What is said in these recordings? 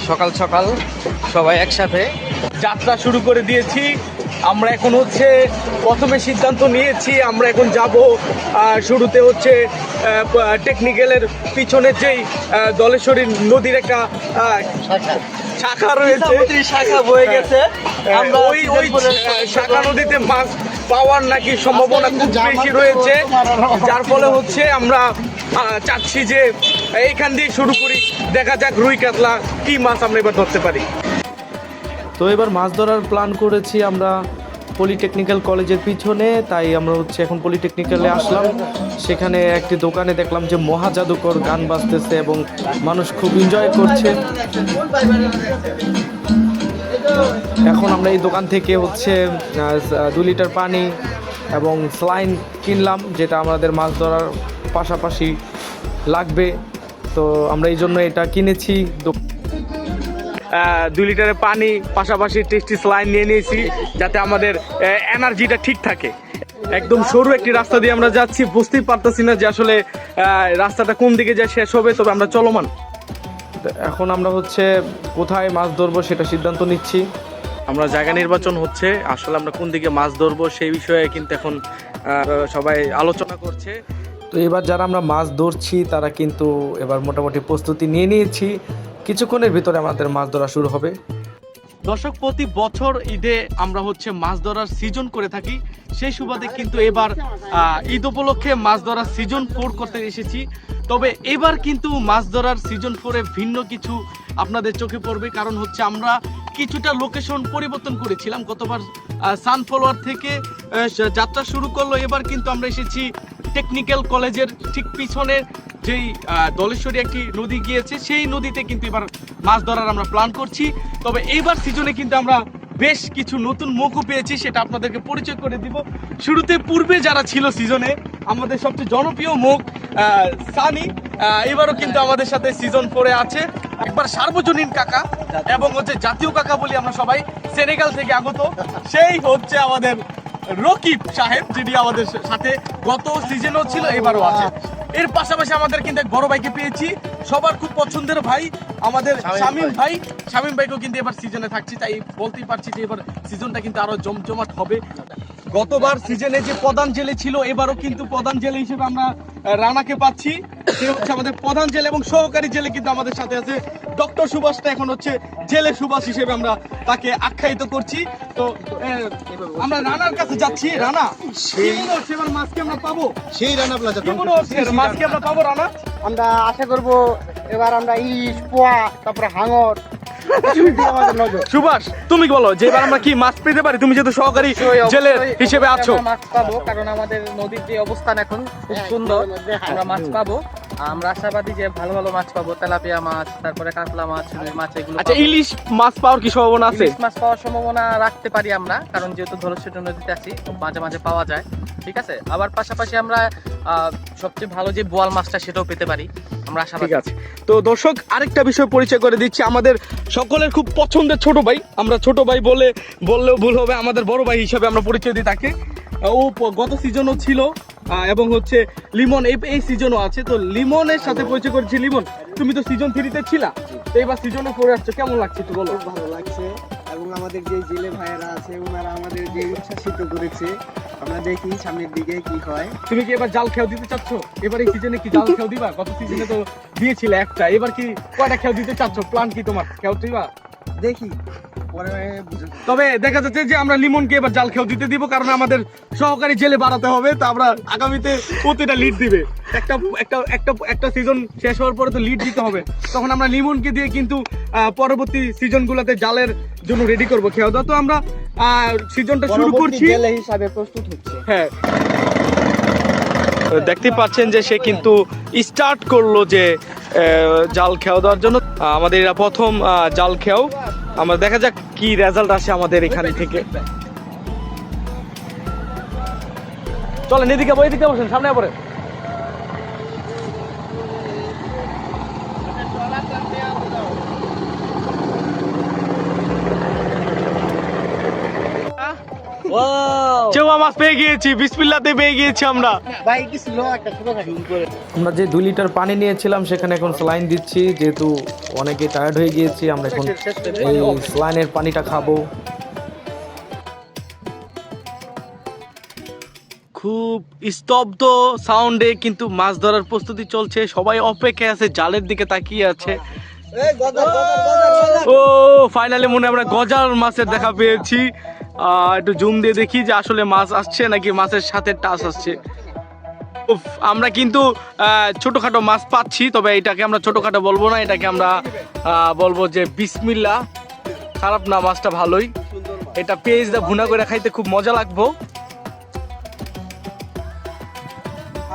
সকাল সকাল সবাই একসাথে যাত্রা শুরু করে দিয়েছি। আমরা এখন হচ্ছে প্রথমে সিদ্ধান্ত নিয়েছি আমরা এখন যাব শুরুতে হচ্ছে টেকনিক্যালের পিছনের যেই দলেশ্বরী নদীর একটা শাখা রয়েছে, শাখা বয়ে গেছে। আমরা ওই শাখা নদীতে মাছ পাওয়ার নাকি সম্ভাবনা খুব বেশি রয়েছে, যার ফলে হচ্ছে আমরা চাচ্ছি যে এইখান দিয়ে শুরু করি, দেখা যাক রুই কাতলা কি মাছ আমরা এবার ধরতে পারি। তো এবার মাছ ধরার প্ল্যান করেছি আমরা পলিটেকনিক্যাল কলেজের পিছনে, তাই আমরা হচ্ছে এখন পলিটেকনিক্যালে আসলাম। সেখানে একটি দোকানে দেখলাম যে মহা জাদুকর গান বাজতেছে এবং মানুষ খুব এনজয় করছে। এখন আমরা এই দোকান থেকে হচ্ছে 2 লিটার পানি এবং স্লাইন কিনলাম, যেটা আমাদের মাছ ধরার পাশাপাশি লাগবে। তো আমরা এই জন্য এটা কিনেছি। 2 লিটারের পানি পাশাপাশি টেস্টি স্লাইন নিয়ে নিয়েছি যাতে আমাদের এনার্জিটা ঠিক থাকে। একদম সরু একটি রাস্তা দিয়ে আমরা যাচ্ছি, বুঝতেই পারতেছি না যে আসলে রাস্তাটা কোন দিকে যায় শেষ হবে, তবে আমরা চলমান। এখন আমরা হচ্ছে কোথায় মাছ ধরবো সেটা সিদ্ধান্ত নিচ্ছি। আমরা জায়গা নির্বাচন হচ্ছে, আসলে আমরা কোন দিকে মাছ ধরবো সেই বিষয়ে কিন্তু এখন সবাই আলোচনা করছে। তো এবার যারা আমরা মাছ ধরছি তারা কিন্তু এবার মোটামুটি প্রস্তুতি নিয়ে নিয়েছি, কিছুক্ষণের ভিতরে আমাদের মাছ ধরা শুরু হবে। দর্শক, প্রতি বছর ঈদে আমরা হচ্ছে মাছ ধরার সিজন করে থাকি, সেই সুবাদে কিন্তু এবার ঈদ উপলক্ষে মাছ ধরার সিজন 4 করতে এসেছি। তবে এবার কিন্তু মাছ ধরার সিজন 4-এ ভিন্ন কিছু আপনাদের চোখে পড়বে, কারণ হচ্ছে আমরা কিছুটা লোকেশন পরিবর্তন করেছিলাম। গতবার সানফ্লাওয়ার থেকে যাত্রা শুরু করলো, এবার কিন্তু আমরা এসেছি টেকনিক্যাল কলেজের ঠিক পিছনে যেই দলেশ্বরী একটি নদী গিয়েছে, সেই নদীতে কিন্তু এবার মাছ ধরার আমরা প্ল্যান করছি। তবে এইবার সিজনে কিন্তু আমরা বেশ কিছু নতুন মুখও পেয়েছি, সেটা আপনাদেরকে পরিচয় করে দিব। শুরুতে পূর্বে যারা ছিল সিজনে, আমাদের সবচেয়ে জনপ্রিয় মুখ সানি এবারও কিন্তু আমাদের সাথে সিজন 4-এ আছে। একবার সার্বজনীন কাকা এবং হচ্ছে জাতীয় কাকা বলি আমরা সবাই, সেনেগাল থেকে আগত সেই হচ্ছে আমাদের রকিব সাহেব, যিনি আমাদের সাথে গত সিজনও ছিল, এবারও আছে। এর পাশাপাশি আমাদের কিন্তু এক বড় ভাইকে পেয়েছি, সবার খুব পছন্দের ভাই আমাদের শামীম ভাই। শামীম ভাইকেও কিন্তু এবার সিজনে থাকছি, তাই বলতেই পারছি যে এবার সিজনটা কিন্তু আরো জমজমাট হবে। গতবার সিজনে যে প্রধান জেলে ছিল, এবারও কিন্তু প্রধান জেলে হিসেবে আমরা রানাকে পাচ্ছি। সে হচ্ছে আমাদের প্রধান জেলে এবং সহকারী জেলে কিন্তু আমাদের সাথে আছে। ডক্টর সুভাষটা এখন হচ্ছে জেলে সুভাষ হিসেবে আমরা তাকে আখ্যায়িত করছি। তো আমরা রানার কাছে যাচ্ছি। রানা, সেবার মাছকে আমরা পাবো? সেই রানা প্লাজা মাছকে আমরা পাবো রানা? আমরা আশা করব এবার আমরা ইলিশ, পোয়া, তারপরে হাঙর সুভাষ, তুমি বলো যে এবার আমরা কি মাছ পেতে পারি? তুমি যেহেতু সহকারী জেলে হিসেবে আছো। মাছ পাবো, কারণ আমাদের নদীর যে অবস্থান এখন খুব সুন্দর, আমরা মাছ পাবো। আমরা আশাবাদী যে ভালো ভালো মাছ পাবো, তেলাপিয়া মাছ, তারপরে কাতলা মাছ, রুই মাছ, এগুলো। আচ্ছা, ইলিশ মাছ পাওয়ার কি সম্ভাবনা আছে? ইলিশ মাছ পাওয়ার সম্ভাবনা রাখতে পারি আমরা, কারণ যেহেতু ধলেশ্বরী নদীতে আছি, মাঝে মাঝে পাওয়া যায়। ঠিক আছে, আবার পাশাপাশি আমরা সবচেয়ে ভালো যে বোয়াল মাছটা সেটাও পেতে পারি আমরা আশাবাদী। ঠিক আছে, তো দর্শক আরেকটা বিষয় পরিচয় করে দিচ্ছি। আমাদের সকলের খুব পছন্দের ছোট ভাই, আমরা ছোট ভাই বললেও ভুল হবে, আমাদের বড় ভাই হিসাবে আমরা পরিচয় দিই তাকে। ও গত সিজনও ছিল এবং হচ্ছে লিমন এই সিজনও আছে। তো লিমনের সাথে পরিচয় করেছি। লিমন, তুমি তো সিজন 3-তে ছিলা, তো এবার সিজনে 4-এ আসছো, কেমন লাগছে একটু বলো? ভালো লাগছে, এবং আমাদের যে জেলে ভাইয়েরা আছে ওনারা আমাদের যে উচ্ছ্বাসিত করেছে। আমরা দেখি সামনের দিকে কি হয়। তুমি কি এবার জাল খেয়াও দিতে চাচ্ছ? এবার এই সিজনে কি জাল খেয়াও দিবা? গত সিজনে তো দিয়েছিলে একটা, এবার কি কয়টা খেয়াও দিতে চাচ্ছ? প্ল্যান কি তোমার? খেয়াও দিবা? দেখি পরে বুঝে। তবে দেখা যাচ্ছে যে আমরা লিমনকে এবার জাল খেয়াও দিতে দিব, কারণ আমাদের সহকারী জেলে বাড়াতে হবে। তো আমরা আগামীতে প্রতিটা লিড দিবে, একটা সিজন শেষ হওয়ার পরে তো লিড দিতে হবে, তখন আমরা লিমনকে দিয়ে কিন্তু পরবর্তী সিজনগুলোতে জালের জন্য রেডি করবো খেয়াও দাও। তো আমরা সিজনটা শুরু করছি, জেলে হিসাবে প্রস্তুত হচ্ছে। হ্যাঁ, দেখতে পাচ্ছেন যে সে কিন্তু স্টার্ট করলো যে জাল খেয়াও দেওয়ার জন্য। আমাদের এরা প্রথম জাল খেয়াও, আমরা দেখা যাক কি রেজাল্ট আসে আমাদের এখান থেকে। চলেন এদিকে বসেন, সামনে পরে। চেওয়া মাছ পেয়ে গিয়েছি, বিসমিল্লাতে পেয়ে গিয়েছি আমরা। আমরা যে 2 লিটার পানি নিয়েছিলাম সেখানে এখন স্যালাইন দিচ্ছি, যেহেতু অনেকে টায়ার্ড হয়ে গিয়েছি। আমরা এখন এই স্যালাইনের পানিটা খাবো। খুব স্তব্ধ সাউন্ডে কিন্তু মাছ ধরার প্রস্তুতি চলছে, সবাই অপেক্ষায় আছে, জালের দিকে তাকিয়ে আছে। ও ফাইনালি মনে হয় আমরা গজার মাছের দেখা পেয়েছি। একটু জুম দিয়ে দেখি যে আসলে মাছ আসছে নাকি মাছের সাথে টাচ আসছে। উফ, আমরা কিন্তু ছোটখাটো মাছ পাচ্ছি, তবে এটাকে আমরা ছোটখাটো বলবো না, এটাকে আমরা বলবো যে বিসমিল্লাহ। খারাপ না, মাছটা ভালোই। এটা পেঁয়াজ দা ভুনা করে খাইতে খুব মজা লাগবো।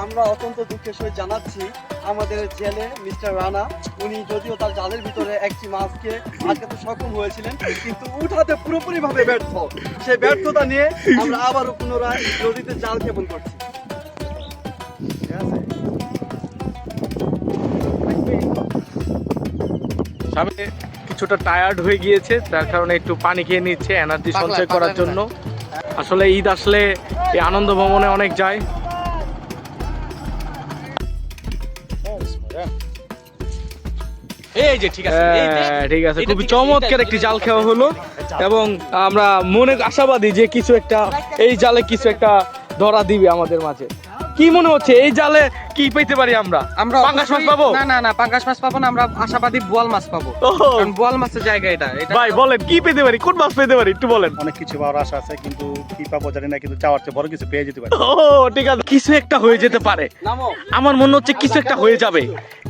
আমরা অত্যন্ত দুঃখের সহিত জানাচ্ছি আমাদের জেলে মিস্টার রানা, উনি যদিও তার জালের ভিতরে একটি মাছকে আটকাতে সক্ষম হয়েছিলেন, কিন্তু উঠাতে পুরোপুরি ভাবে ব্যর্থ। সেই ব্যর্থতা নিয়ে আমরা আবারও পুনরায় নদীতে জাল ক্ষেপণ করছি। ঠিক আছে? সামনে কিছুটা টায়ার্ড হয়ে গিয়েছে, তার কারণে একটু পানি খেয়ে নিচ্ছে এনার্জি সঞ্চয় করার জন্য। আসলে ঈদ আসলে এই আনন্দ ভ্রমণে অনেক যায়। এই যে ঠিক আছে, ঠিক আছে, খুবই চমৎকার একটি জাল খাওয়া হলো এবং আমরা মনে আশাবাদী যে কিছু একটা এই জালে কিছু একটা ধরা দিবে আমাদের মাঝে। কি মনে হচ্ছে এই জালে কি পেতে পারি আমরা? আমরা পাঙ্গাস মাছ পাবো? না পাঙ্গাস মাছ পাবো না, আমরা আশাবাদী বোয়াল মাছ পাবো। কারণ বোয়াল মাছের জায়গা এটা। ভাই বলেন কি পেতে পারি, কোন মাছ পেতে পারি একটু বলেন। অনেক কিছু পাওয়ার আশা আছে, কিন্তু কি পাবো জানি না, কিন্তু চাওয়ার চেয়ে বড় কিছু পেয়ে যেতে পারি। ও ঠিক আছে, কিছু একটা হয়ে যেতে পারে। আমার মনে হচ্ছে কিছু একটা হয়ে যাবে,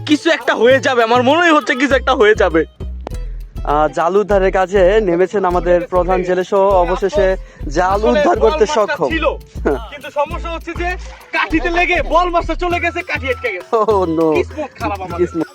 কিছু একটা হয়ে যাবে, আমার মনেই হচ্ছে কিছু একটা হয়ে যাবে। জাল উদ্ধারের কাজে নেমেছেন আমাদের প্রধান জেলে সহ অবশেষে জাল উদ্ধার করতে সক্ষম। ছিল, কিন্তু সমস্যা হচ্ছে যে কাঠিতে লেগে বল মাছটা চলে গেছে, কাঠি আটকে গেছে। Oh no! কিসমত খারাপ আমাদের। কিসমত।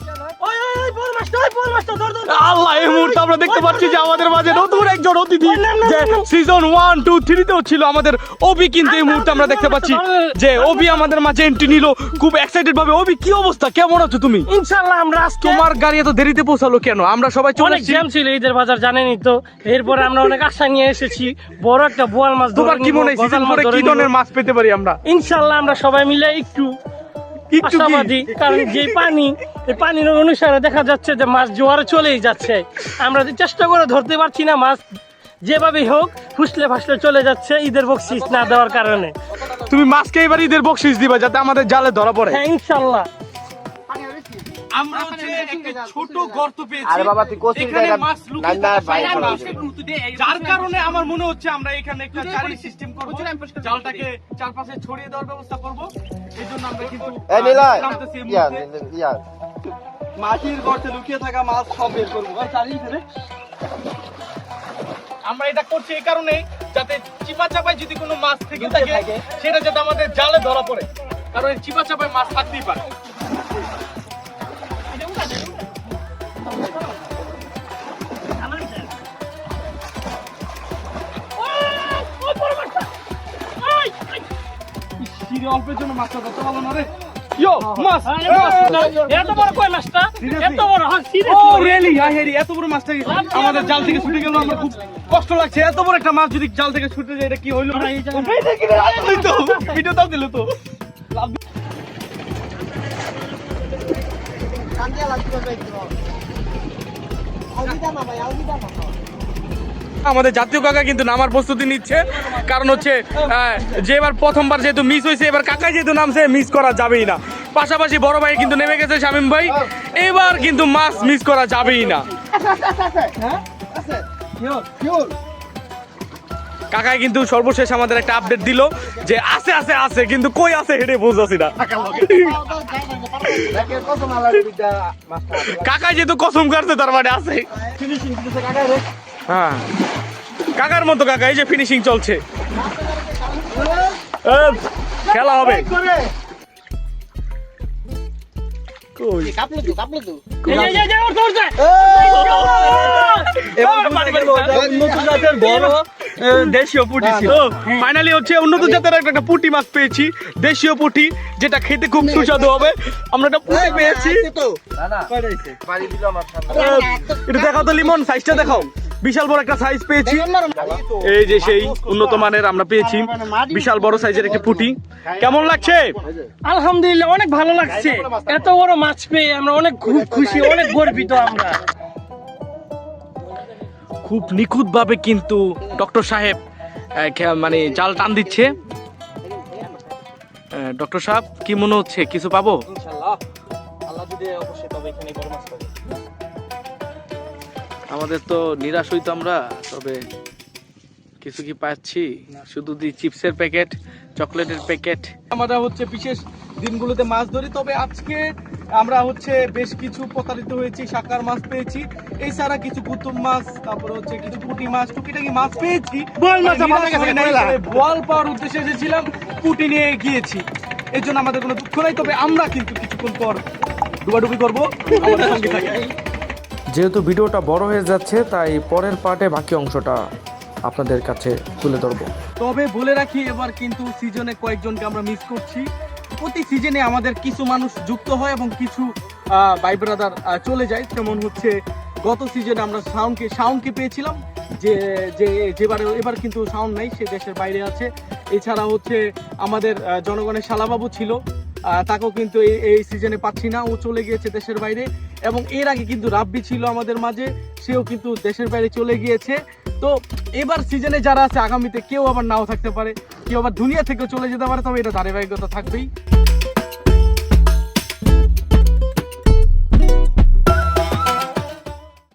আল্লাহ, এই মুহূর্তে আমরা দেখতে পাচ্ছি যে আমাদের মাঝে নতুন একজন অতিথি, যে সিজন 1, 2, 3 তেও ছিল আমাদের অভি, কিন্তু এই মুহূর্তে আমরা দেখতে পাচ্ছি যে অভি আমাদের মাঝে এন্ট্রি নিল খুব এক্সাইটেড ভাবে। অভি কি অবস্থা, কেমন আছো তুমি? ইনশাআল্লাহ আমরা আজকে তোমার গাড়ি এত দেরিতে পৌঁছালো কেন? আমরা সবাই চলে অনেক এসেছি। জ্যাম ছিল ঈদের বাজার, জানেনই তো। এরপরে আমরা অনেক আশা নিয়ে এসেছি, বড় একটা বোয়াল মাছ তোমার কি মনে হয় সিজন 4 কি ধরনের মাছ পেতে পারি আমরা? ইনশাআল্লাহ আমরা সবাই মিলে একটু কি? আশাবাদী, কারণ যে পানি, এই পানির অনুসারে দেখা যাচ্ছে যে মাছ জোয়ারে চলেই যাচ্ছে। আমরা যে চেষ্টা করে ধরতে পারছি না মাছ, যেভাবেই হোক ফুসলে ফাসলে চলে যাচ্ছে ঈদের বকশিস না দেওয়ার কারণে। তুমি মাছকে এবার ঈদের বকশিস দিবা যাতে আমাদের জালে ধরা পড়ে। হ্যাঁ ইনশাআল্লাহ। আমরা হচ্ছে একটা ছোট গর্ত পেয়েছি। আরে বাবা, তুই কোচিং এখানে জায়গা- মাছ লুকিয়ে না, থাকার ভাই, সম্ভাবনা ভালো আছে। যার কারণে আমার মনে হচ্ছে আমরা এখানে একটা জালি সিস্টেম করব, জালটাকে চারপাশে ছড়িয়ে দেওয়ার ব্যবস্থা করব। এজন্য আমরা কিন্তু নামতেছি এই মুহূর্তে। মাটির গর্তে লুকিয়ে থাকা মাছ সব বের করবো। আমরা এটা করছি এই কারণে যাতে চিপা চাপায় যদি কোনো মাছ থেকে থাকে সেটা যাতে আমাদের জালে ধরা পড়ে, কারণ এই চিপা চাপায় মাছ থাকতেই পারে। সিঁড়ি অল্পের জন্য মাছটা ধরতে পারলো না রে। ইয়ো মাছ, এত বড় কই মাছটা, এত বড়, হ্যাঁ ও সিরিয়াসলি রিয়েলি, আই হেরি, এত বড় মাছটা আমাদের জাল থেকে ছুটে গেল, আমার খুব কষ্ট লাগছে। এত বড় একটা মাছ যদি জাল থেকে ছুটে যায় এটা কি হইলো? ভিডিও দাও দিল তো। আমাদের জাতীয় কাকা কিন্তু নামার প্রস্তুতি নিচ্ছে, কারণ হচ্ছে যে এবার প্রথমবার যেহেতু মিস হয়েছে, এবার কাকা যেহেতু নামছে মিস করা যাবেই না। পাশাপাশি বড় ভাই কিন্তু নেমে গেছে, শামীম ভাই, এবার কিন্তু মাছ মিস করা যাবেই না। কাকাই কিন্তু সর্বশেষ আমাদের একটা আপডেট দিল যে আছে আছে আছে, কিন্তু কই আছে হেঁটে বুঝতেছি না। কাকাই যেহেতু কসম কাটছে তার মানে আছে। হ্যাঁ, কাকার মতো কাকা, এই যে ফিনিশিং চলছে, খেলা হবে। ফাইনালি হচ্ছে উন্নত জাতের একটা পুঁটি মাছ পেয়েছি, দেশীয় পুঁটি, যেটা খেতে খুব সুস্বাদু হবে। আমরা একটা পুঁটি পেয়েছি। এটা দেখাও তো লিমন, সাইজটা দেখাও। বিশাল বড় একটা সাইজ পেয়েছি। এই যে সেই উন্নত মানের আমরা পেয়েছি বিশাল বড় সাইজের একটা পুঁটি। কেমন লাগছে? আলহামদুলিল্লাহ অনেক ভালো লাগছে, এত বড় মাছ পেয়ে আমরা অনেক খুব খুশি, অনেক গর্বিত আমরা। খুব নিখুঁত ভাবে কিন্তু ডক্টর সাহেব মানে জাল টান দিচ্ছে। ডক্টর সাহেব কি মনে হচ্ছে, কিছু পাবো? ইনশাআল্লাহ আল্লাহ যদি অবশ্যই তবে এখানে বড় মাছ পাবো। আমাদের তো নিরাশ হইতো আমরা, তবে কিছু কি পাচ্ছি? শুধু চিপসের প্যাকেট, চকলেটের প্যাকেট। আমরা হচ্ছে বিশেষ দিনগুলোতে মাছ ধরি, তবে আজকে আমরা হচ্ছে বেশ কিছু প্রতারিত হয়েছি। শাকার মাছ পেয়েছি, এছাড়া কিছু কুতুব মাছ, তারপরে হচ্ছে কিছু পুঁটি মাছ, টুকিটাকি মাছ পেয়েছি। বোয়াল পাওয়ার উদ্দেশ্যে এসেছিলাম, পুঁটি নিয়ে গিয়েছি, এর জন্য আমাদের কোনো দুঃখ নাই। তবে আমরা কিন্তু কিছুক্ষণ পর ডুবাডুবি করবো, আমাদের সঙ্গে থাকি। যেহেতু ভিডিওটা বড় হয়ে যাচ্ছে, তাই পরের পার্টে বাকি অংশটা আপনাদের কাছে তুলে ধরবো। তবে বলে রাখি, এবার কিন্তু সিজনে কয়েকজনকে আমরা মিস করছি। প্রতি সিজনে আমাদের কিছু মানুষ যুক্ত হয় এবং কিছু ভাই ব্রাদার চলে যায়। যেমন হচ্ছে গত সিজনে আমরা শাওনকে পেয়েছিলাম, যেবারে এবার কিন্তু শাওন নাই, সে দেশের বাইরে আছে। এছাড়া হচ্ছে আমাদের জনগণের শালাবাবু ছিল, তাকেও কিন্তু এই সিজনে পাচ্ছি না, ও চলে গিয়েছে দেশের বাইরে। এবং এর আগে কিন্তু রাব্বি ছিল আমাদের মাঝে, সেও কিন্তু দেশের বাইরে চলে গিয়েছে। তো এবার সিজনে যারা আছে, আগামীতে কেউ আবার নাও থাকতে পারে, কেউ আবার দুনিয়া থেকেও চলে যেতে পারে, তবে এটা ধারাবাহিকতা থাকবেই।